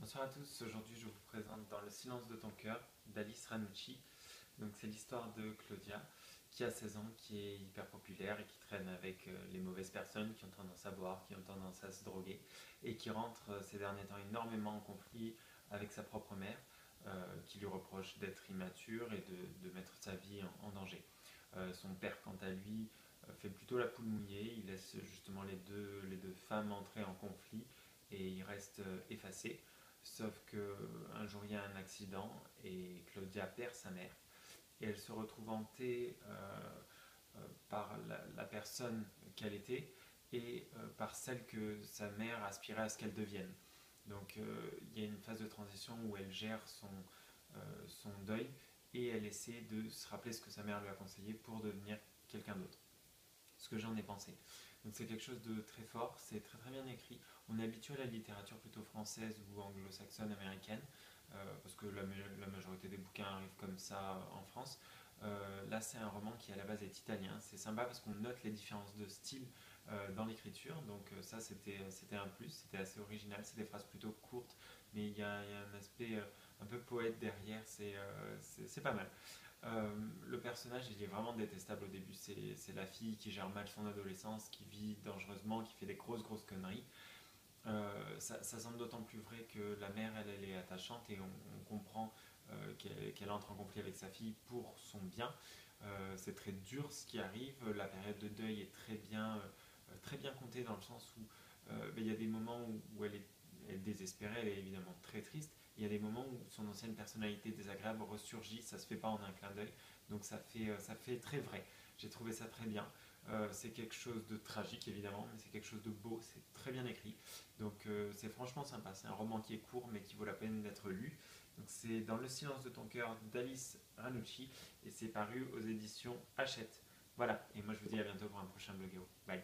Bonsoir à tous, aujourd'hui je vous présente Dans le silence de ton cœur d'Alice Ranucci. Donc c'est l'histoire de Claudia qui a 16 ans, qui est hyper populaire et qui traîne avec les mauvaises personnes qui ont tendance à boire, qui ont tendance à se droguer et qui rentre ces derniers temps énormément en conflit avec sa propre mère qui lui reproche d'être immature et de mettre sa vie en danger. Son père quant à lui fait plutôt la poule mouillée, il laisse justement les deux femmes entrer en conflit et il reste effacé. Sauf qu'un jour il y a un accident et Claudia perd sa mère et elle se retrouve hantée par la personne qu'elle était et par celle que sa mère aspirait à ce qu'elle devienne. Donc il y a une phase de transition où elle gère son deuil et elle essaie de se rappeler ce que sa mère lui a conseillé pour devenir quelqu'un d'autre. Ce que j'en ai pensé. Donc c'est quelque chose de très fort, c'est très très bien écrit. On est habitué à la littérature plutôt française ou anglo-saxonne, américaine, parce que la majorité des bouquins arrivent comme ça en France. Là c'est un roman qui à la base est italien, c'est sympa parce qu'on note les différences de style dans l'écriture, donc ça c'était un plus, c'était assez original, c'est des phrases plutôt courtes, mais il y a un aspect un peu poète derrière, c'est pas mal. Le personnage, il est vraiment détestable au début. C'est la fille qui gère mal son adolescence, qui vit dangereusement, qui fait des grosses conneries. Ça semble d'autant plus vrai que la mère, elle est attachante et on comprend qu'elle entre en conflit avec sa fille pour son bien. C'est très dur ce qui arrive. La période de deuil est très bien comptée dans le sens où il y a des moments où elle est désespérée, elle est évidemment très triste. Il y a des moments où son ancienne personnalité désagréable ressurgit, ça se fait pas en un clin d'œil, donc ça fait très vrai. J'ai trouvé ça très bien. C'est quelque chose de tragique évidemment, mais c'est quelque chose de beau, c'est très bien écrit. Donc c'est franchement sympa. C'est un roman qui est court mais qui vaut la peine d'être lu. Donc c'est Dans le silence de ton cœur d'Alice Ranucci et c'est paru aux éditions Hachette. Voilà, et moi je vous dis à bientôt pour un prochain blogueo. Bye.